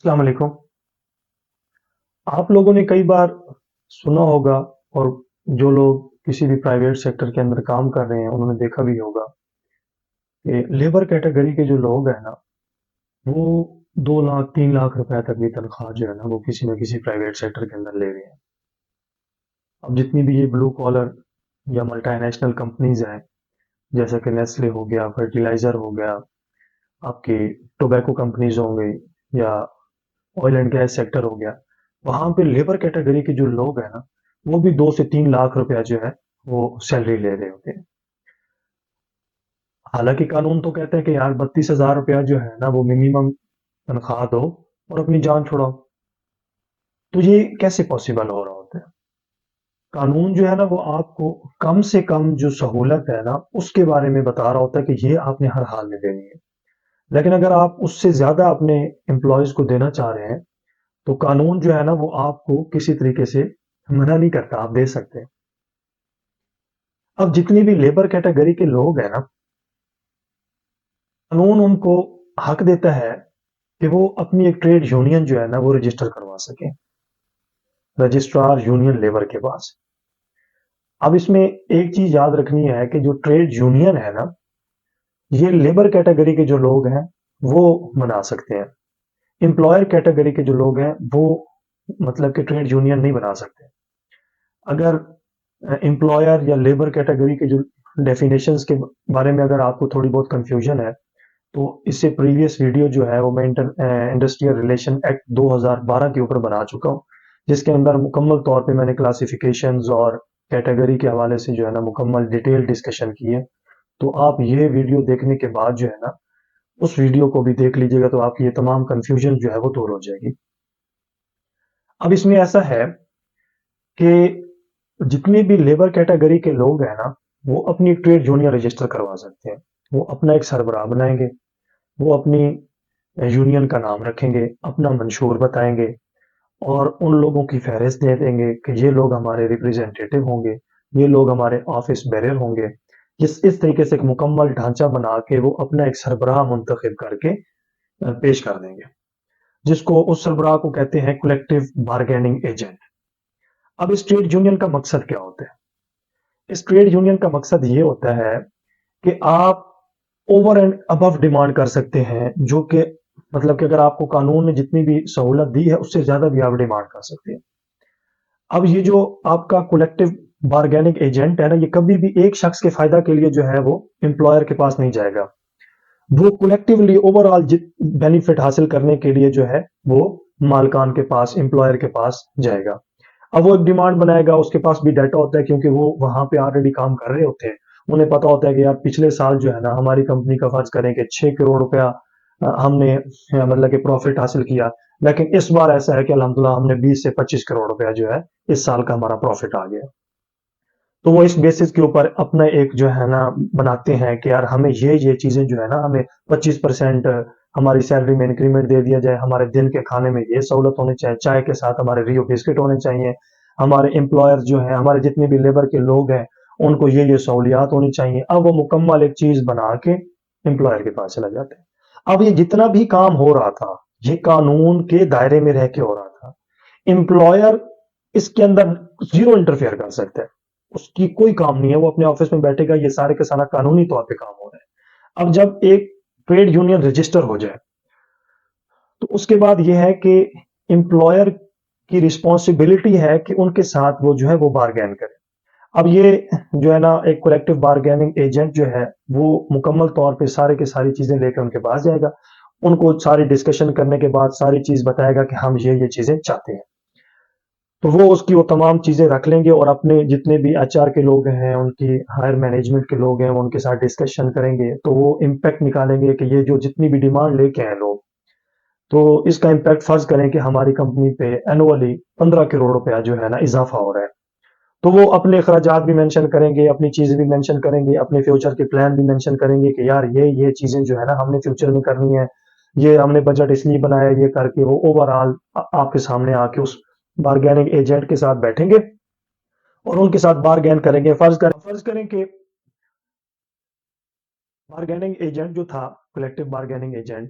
अस्सलाम वालेकुम। आप लोगों ने कई बार सुना होगा और जो लोग किसी भी प्राइवेट सेक्टर के अंदर काम कर रहे हैं, उन्होंने देखा भी होगा कि लेबर कैटेगरी के जो लोग हैं ना, वो 2 लाख, 3 लाख रुपए तक भी तनख्वाह जो है ना, वो किसी न किसी प्राइवेट सेक्टर के अंदर ले रहे हैं। अब जितनी भी ये ब्लू कॉलर या मल्टीनेशनल कंपनीज़ हैं, जैसे कि नेस्ले हो गया, फर्टिलाइज़र हो गया, आपकी टोबैको कंपनीज़ हो गई या ऑयल एंड गैस सेक्टर हो गया, वहाँ पे लेबर कैटेगरी के जो लोग हैं ना, वो भी 2 से 3 लाख रुपया जो है, वो सैलरी ले रहे होते हैं। हालाँकि कानून तो कहते हैं कि यार 32,000 रुपया जो है ना, वो मिनिमम तनख्वाह दो और अपनी जान छुड़ाओ। तो ये कैसे पॉसिबल हो रहा होता है? कानून जो है ना, वो आपको कम से कम जो सहूलत है ना, उसके बारे में बता रहा होता है कि ये आपने हर हाल में देनी है। लेकिन अगर आप उससे ज़्यादा अपने एम्प्लॉइज़ को देना चाह रहे हैं, तो कानून जो है ना, वो आपको किसी तरीके से मना नहीं करता, आप दे सकते हैं। अब जितनी भी लेबर कैटेगरी के लोग हैं ना, कानून उनको हक देता है कि वो अपनी एक ट्रेड यूनियन जो है ना, वो रजिस्टर करवा सकें, रजिस्ट्रार यूनियन लेबर के पास। अब इसमें एक चीज याद रखनी है कि जो ट्रेड यूनियन है ना, ये लेबर कैटेगरी के जो लोग हैं, वो बना सकते हैं। एम्प्लॉयर कैटेगरी के जो लोग हैं, वो मतलब कि ट्रेड यूनियन नहीं बना सकते। अगर एम्प्लॉयर या लेबर कैटेगरी के जो डेफिनेशंस के बारे में अगर आपको थोड़ी बहुत कंफ्यूजन है, तो इससे प्रीवियस वीडियो जो है वो मैं इंडस्ट्रियल रिलेशन एक्ट 2012 के ऊपर बना चुका हूँ, जिसके अंदर मुकम्मल तौर पे मैंने क्लासिफिकेशंस और कैटेगरी के हवाले से जो है ना मुकम्मल डिटेल डिस्कशन की है। तो आप ये वीडियो देखने के बाद जो है ना, उस वीडियो को भी देख लीजिएगा, तो आपकी ये तमाम कंफ्यूजन जो है वो दूर हो जाएगी। अब इसमें ऐसा है कि जितने भी लेबर कैटेगरी के लोग हैं ना, वो अपनी ट्रेड यूनियन रजिस्टर करवा सकते हैं। वो अपना एक सरबराह बनाएंगे, वो अपनी यूनियन का नाम रखेंगे, अपना मंशूर बताएंगे और उन लोगों की फहरिस्त दे देंगे कि ये लोग हमारे रिप्रेजेंटेटिव होंगे, ये लोग हमारे ऑफिस बैरियर होंगे। इस तरीके से एक मुकम्मल ढांचा बना के वो अपना एक सरबराह मुंतखब करके पेश कर देंगे, जिसको उस सरबराह को कहते हैं कलेक्टिव बार्गेनिंग एजेंट। अब इस ट्रेड यूनियन का मकसद क्या होता है? इस ट्रेड यूनियन का मकसद ये होता है कि आप ओवर एंड अबव डिमांड कर सकते हैं, जो कि मतलब कि अगर आपको कानून ने जितनी भी सहूलत दी है, उससे ज़्यादा भी आप डिमांड कर सकते हैं। अब ये जो आपका कलेक्टिव बार्गेनिंग एजेंट है ना, ये कभी भी एक शख्स के फायदा के लिए जो है वो एम्प्लॉयर के पास नहीं जाएगा। वो कलेक्टिवली ओवरऑल बेनिफिट हासिल करने के लिए जो है वो मालकान के पास, एम्प्लॉयर के पास जाएगा। अब वो एक डिमांड बनाएगा, उसके पास भी डाटा होता है क्योंकि वो वहां पे ऑलरेडी काम कर रहे होते हैं। उन्हें पता होता है कि यार पिछले साल जो है ना, हमारी कंपनी का फर्ज करें कि 6 करोड़ रुपया हमने मतलब कि प्रॉफिट हासिल किया, लेकिन इस बार ऐसा है कि अल्हम्दुलिल्लाह हमने 20 से 25 करोड़ रुपया जो है इस साल का हमारा प्रॉफिट आ गया। तो वो इस बेसिस के ऊपर अपना एक जो है ना बनाते हैं कि यार हमें ये चीजें जो है ना, हमें 25% हमारी सैलरी में इंक्रीमेंट दे दिया जाए, हमारे दिन के खाने में ये सहूलत होनी चाहिए, चाय के साथ हमारे रियो बिस्किट होने चाहिए, हमारे एम्प्लॉयर जो है, हमारे जितने भी लेबर के लोग हैं, उनको ये सहूलियात होनी चाहिए। अब वो मुकम्मल एक चीज बना के एम्प्लॉयर के पास चला जाता है। अब ये जितना भी काम हो रहा था, ये कानून के दायरे में रह के हो रहा था। एम्प्लॉयर इसके अंदर जीरो इंटरफेयर कर सकता है, उसकी कोई काम नहीं है, वो अपने ऑफिस में बैठेगा, ये सारे के सारा कानूनी तौर पे काम हो रहा है। अब जब एक ट्रेड यूनियन रजिस्टर हो जाए, तो उसके बाद ये है कि एम्प्लॉयर की रिस्पॉन्सिबिलिटी है कि उनके साथ वो जो है वो बार्गेन करे। अब ये जो है ना, एक कलेक्टिव बार्गेनिंग एजेंट जो है, वो मुकम्मल तौर पे सारे के सारी चीजें लेकर उनके पास जाएगा, उनको सारी डिस्कशन करने के बाद सारी चीज बताएगा कि हम ये चीजें चाहते हैं। तो वो उसकी वो तमाम चीज़ें रख लेंगे और अपने जितने भी एचआर के लोग हैं, उनकी हायर मैनेजमेंट के लोग हैं, वो उनके साथ डिस्कशन करेंगे, तो वो इम्पैक्ट निकालेंगे कि ये जो जितनी भी डिमांड लेके आए लोग, तो इसका इम्पैक्ट फर्ज करें कि हमारी कंपनी पे एनुअली 15 करोड़ रुपया जो है ना इजाफा हो रहा है। तो वो अपने अखराजात भी मेंशन करेंगे, अपनी चीज़ें भी मेंशन करेंगे, अपने फ्यूचर के प्लान भी मेंशन करेंगे कि यार ये चीज़ें जो है ना हमने फ्यूचर में करनी है, ये हमने बजट इसलिए बनाया, ये करके वो ओवरऑल आपके सामने आके उस बार्गेनिंग एजेंट के साथ बैठेंगे और उनके साथ बार्गेन करेंगे। फर्ज करें कि बार्गेनिंग एजेंट जो था, कलेक्टिव बार्गेनिंग एजेंट,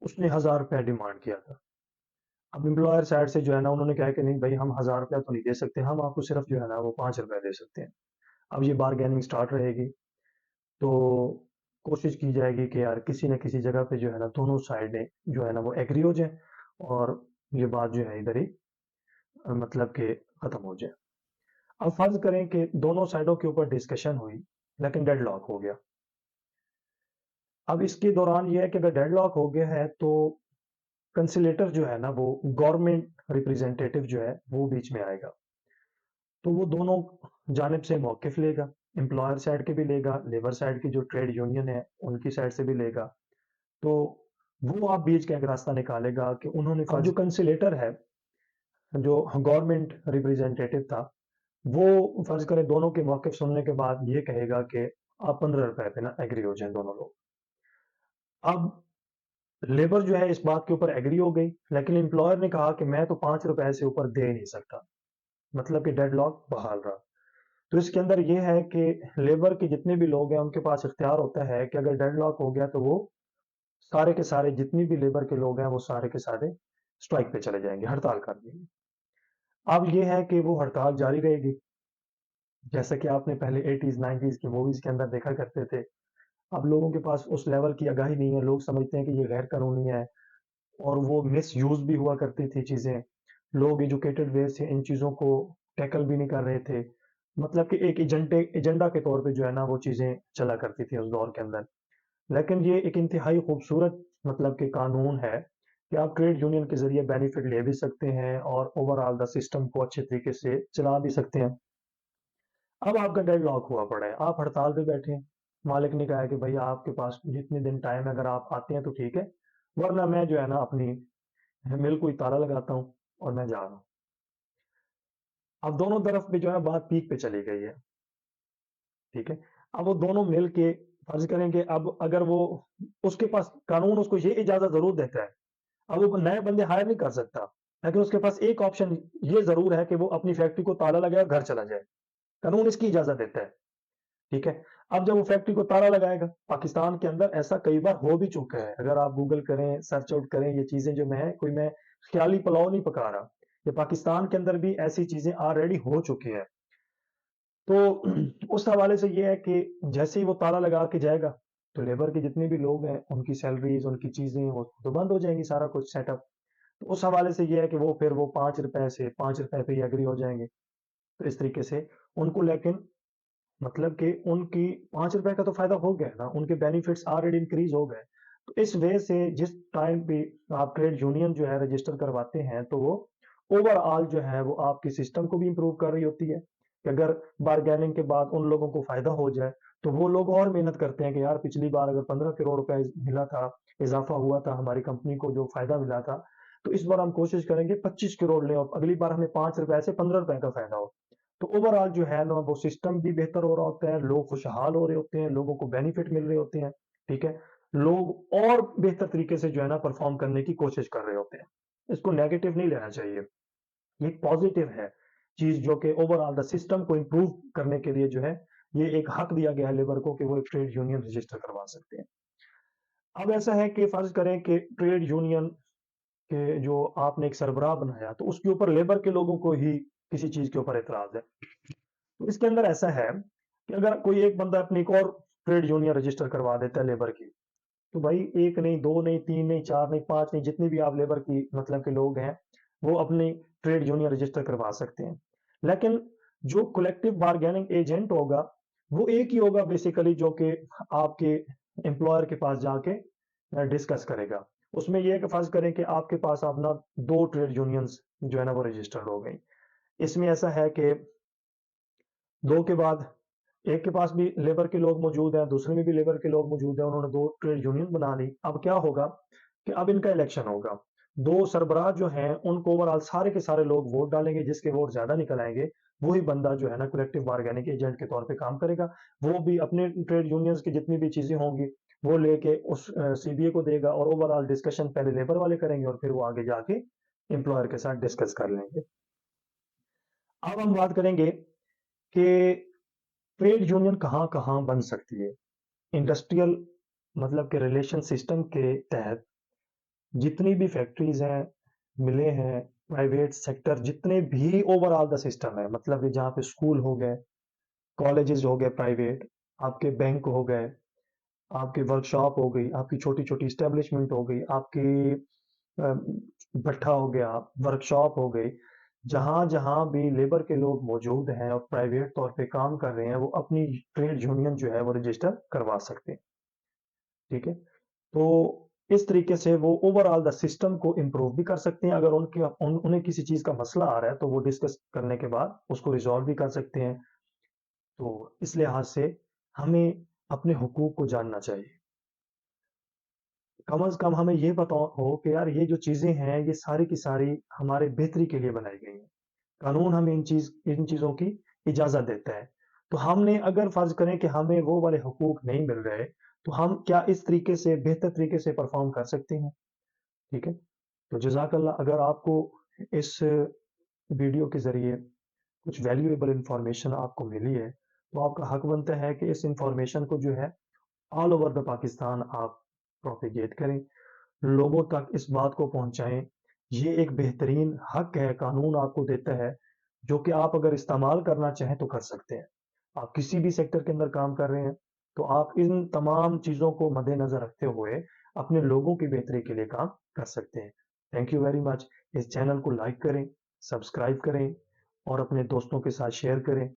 उसने 1000 रुपया डिमांड किया था। अब एम्प्लॉयर साइड से जो है ना उन्होंने कहा कि नहीं भाई हम 1000 रुपया तो नहीं दे सकते, हम आपको सिर्फ जो है ना वो 5 रुपए दे सकते हैं। अब ये बार्गेनिंग स्टार्ट रहेगी, तो कोशिश की जाएगी कि यार किसी न किसी जगह पे जो है ना दोनों साइडें जो है ना वो एग्री हो जाए और ये बात जो है इधर ही मतलब कि खत्म हो जाए। अब फर्ज करें कि दोनों साइडों के ऊपर डिस्कशन हुई लेकिन डेडलॉक हो गया। अब इसके दौरान ये है कि अगर डेडलॉक हो गया है तो कंसिलेटर जो है ना वो गवर्नमेंट रिप्रेजेंटेटिव जो है वो बीच में आएगा। तो वो दोनों जानिब से मौकिफ लेगा, एम्प्लॉयर साइड के भी लेगा, लेबर साइड की जो ट्रेड यूनियन है उनकी साइड से भी लेगा। तो वो आप बीच का एक रास्ता निकालेगा कि उन्होंने अब जो कंसिलेटर है, जो गवर्नमेंट रिप्रेजेंटेटिव था, वो फर्ज करें दोनों के मौकिफ सुनने के बाद ये कहेगा कि आप 15 रुपए पे ना एग्री हो जाए दोनों लोग। अब लेबर जो है इस बात के ऊपर एग्री हो गई, लेकिन एम्प्लॉयर ने कहा कि मैं तो 5 रुपए से ऊपर दे नहीं सकता, मतलब कि डेडलॉक बहाल रहा। तो इसके अंदर ये है कि लेबर के जितने भी लोग हैं उनके पास इख्तियार होता है कि अगर डेडलॉक हो गया तो वो सारे के सारे जितनी भी लेबर के लोग हैं वो सारे के सारे स्ट्राइक पे चले जाएंगे, हड़ताल कर देंगे। अब ये है कि वो हड़ताल जारी रहेगी, जैसा कि आपने पहले 80s 90s की मूवीज के अंदर देखा करते थे। अब लोगों के पास उस लेवल की आगाही नहीं है, लोग समझते हैं कि ये गैर कानूनी है और वो मिस यूज भी हुआ करती थी चीजें। लोग एजुकेटेड वे से इन चीजों को टैकल भी नहीं कर रहे थे, मतलब कि एक एजेंडा के तौर पे जो है ना वो चीजें चला करती थी उस दौर के अंदर। लेकिन ये एक इंतहाई खूबसूरत मतलब कि कानून है कि आप ट्रेड यूनियन के जरिए बेनिफिट ले भी सकते हैं और ओवरऑल द सिस्टम को अच्छे तरीके से चला भी सकते हैं। अब आपका डेडलॉक हुआ पड़ा है, आप हड़ताल पे बैठे हैं, मालिक ने कहा है कि भैया आपके पास जितने दिन टाइम है अगर आप आते हैं तो ठीक है, वरना मैं जो है ना अपनी मिल को ही ताला लगाता हूँ और मैं जा रहा हूँ। अब दोनों तरफ पे जो है बात पीक पे चली गई है, ठीक है। अब वो दोनों मिल के फर्ज करेंगे, अब अगर वो उसके पास कानून उसको ये इजाजत जरूर देता है, अब वो नए बंदे हायर नहीं कर सकता, लेकिन उसके पास एक ऑप्शन ये जरूर है कि वो अपनी फैक्ट्री को ताला लगाए और घर चला जाए। कानून इसकी इजाजत देता है, ठीक है। अब जब वो फैक्ट्री को ताला लगाएगा, पाकिस्तान के अंदर ऐसा कई बार हो भी चुका है, अगर आप गूगल करें सर्च आउट करें ये चीजें, जो मैं ख्याली पुलाव नहीं पका रहा, ये पाकिस्तान के अंदर भी ऐसी चीजें ऑलरेडी हो चुकी हैं। तो उस हवाले से ये है कि जैसे ही वो ताला लगा के जाएगा तो लेबर के जितने भी लोग हैं उनकी सैलरीज उनकी चीजें वो तो बंद हो जाएंगी, सारा कुछ सेटअप। तो उस हवाले से ये है कि वो फिर वो 5 रुपए से 5 रुपए पे ही एग्री हो जाएंगे। तो इस तरीके से उनको, लेकिन मतलब कि उनकी 5 रुपए का तो फायदा हो गया ना, उनके बेनिफिट्स ऑलरेडी इंक्रीज हो गए। तो इस वजह से जिस टाइम पे आप ट्रेड यूनियन जो है रजिस्टर करवाते हैं तो वो ओवरऑल जो है वो आपकी सिस्टम को भी इंप्रूव कर रही होती है कि अगर बार्गेनिंग के बाद उन लोगों को फायदा हो जाए तो वो लोग और मेहनत करते हैं कि यार पिछली बार अगर 15 करोड़ रुपए मिला था, इजाफा हुआ था हमारी कंपनी को जो फायदा मिला था, तो इस बार हम कोशिश करेंगे 25 करोड़ ले और अगली बार हमें 5 रुपए से 15 रुपए का फायदा हो। तो ओवरऑल जो है ना वो सिस्टम भी बेहतर हो रहा होता है, लोग खुशहाल हो रहे होते हैं, लोगों को बेनिफिट मिल रहे होते हैं, ठीक है। लोग और बेहतर तरीके से जो है ना परफॉर्म करने की कोशिश कर रहे होते हैं। इसको नेगेटिव नहीं लेना चाहिए, ये एक पॉजिटिव है चीज, जो कि ओवरऑल द सिस्टम को इंप्रूव करने के लिए जो है ये एक हक दिया गया है लेबर को कि वो एक ट्रेड यूनियन रजिस्टर करवा सकते हैं। अब ऐसा है कि फर्ज करें कि ट्रेड यूनियन के जो आपने एक सरबराह बनाया तो उसके ऊपर लेबर के लोगों को ही किसी चीज के ऊपर एतराज है। तो इसके अंदर ऐसा है कि अगर कोई एक बंदा अपनी एक और ट्रेड यूनियन रजिस्टर करवा देता है लेबर की, तो भाई एक नहीं, दो नहीं, तीन नहीं, चार नहीं, पांच नहीं, जितनी भी आप लेबर की मतलब के लोग हैं वो अपनी ट्रेड यूनियन रजिस्टर करवा सकते हैं। लेकिन जो कलेक्टिव बार्गेनिंग एजेंट होगा वो एक ही होगा बेसिकली, जो कि आपके एम्प्लॉयर के पास जाके डिस्कस करेगा। उसमें यह है कि फर्ज करें कि आपके पास अपना दो ट्रेड यूनियंस जो है ना वो रजिस्टर्ड हो गई। इसमें ऐसा है कि दो के बाद एक के पास भी लेबर के लोग मौजूद हैं, दूसरे में भी लेबर के लोग मौजूद हैं, उन्होंने दो ट्रेड यूनियन बना ली। अब क्या होगा कि अब इनका इलेक्शन होगा, दो सरबराह जो हैं उनको ओवरऑल सारे के सारे लोग वोट डालेंगे, जिसके वोट ज्यादा निकल आएंगे वही बंदा जो है ना कलेक्टिव बार्गेनिंग एजेंट के तौर पे काम करेगा। वो भी अपने ट्रेड यूनियंस की जितनी भी चीजें होंगी वो लेके उस सीबीए को देगा और ओवरऑल डिस्कशन पहले लेबर वाले करेंगे और फिर वो आगे जाके एम्प्लॉयर के साथ डिस्कस कर लेंगे। अब हम बात करेंगे कि ट्रेड यूनियन कहाँ कहाँ बन सकती है। इंडस्ट्रियल मतलब के रिलेशन सिस्टम के तहत जितनी भी फैक्ट्रीज हैं मिले हैं, प्राइवेट सेक्टर जितने भी ओवरऑल द सिस्टम है, मतलब कि जहाँ पे स्कूल हो गए, कॉलेजेस हो गए प्राइवेट, आपके बैंक हो गए, आपकी वर्कशॉप हो गई, आपकी छोटी-छोटी एस्टेब्लिशमेंट हो गई, आपकी अ, भट्ठा हो गया, वर्कशॉप हो गई, जहाँ-जहाँ भी लेबर के लोग मौजूद हैं और प्राइवेट तौर पे काम कर रहे हैं, वो अपनी ट्रेड यूनियन जो है वो रजिस्टर करवा सकते हैं, ठीक है? तो इस तरीके से वो ओवरऑल द सिस्टम को इम्प्रूव भी कर सकते हैं। अगर उन्हें किसी चीज़ का मसला आ रहा है, तो वो डिस्कस करने के बाद उसको रिज़ॉल्व भी कर सकते हैं। तो इस लिहाज से हमें अपने हुकूक को जानना चाहिए। कम से कम हमें ये पता हो कि यार ये जो चीज़ें हैं, ये सारी की सारी हमारे बेहतरी के लिए बनाई गई हैं। कानून हमें इन चीज़ों की इजाज़त देता है। तो हमने अगर फ़र्ज़ करें कि हमें वो वाले हुकूक नहीं मिल रहे, तो हम क्या इस तरीके से बेहतर तरीके से परफ़ॉर्म कर सकते हैं? ठीक है? तो जज़ाकल्लाह, अगर आपको इस वीडियो के ज़रिए कुछ वैल्यूएबल इन्फॉर्मेशन आपको मिली है, तो आपका हक बनता है कि इस इन्फॉर्मेशन को जो है ऑल ओवर द पाकिस्तान आप प्रोपेगेट करें, लोगों तक इस बात को पहुँचाएँ। ये एक बेहतरीन हक है, कानून आपको देता है, जो कि आप अगर इस्तेमाल करना चाहें तो कर सकते हैं। आप किसी भी सेक्टर के अंदर काम कर रहे हैं, तो आप इन तमाम चीज़ों को मद्देनज़र रखते हुए अपने लोगों की बेहतरी के लिए काम कर सकते हैं। Thank you very much. इस चैनल को लाइक करें, सब्सक्राइब करें और अपने दोस्तों के साथ शेयर करें।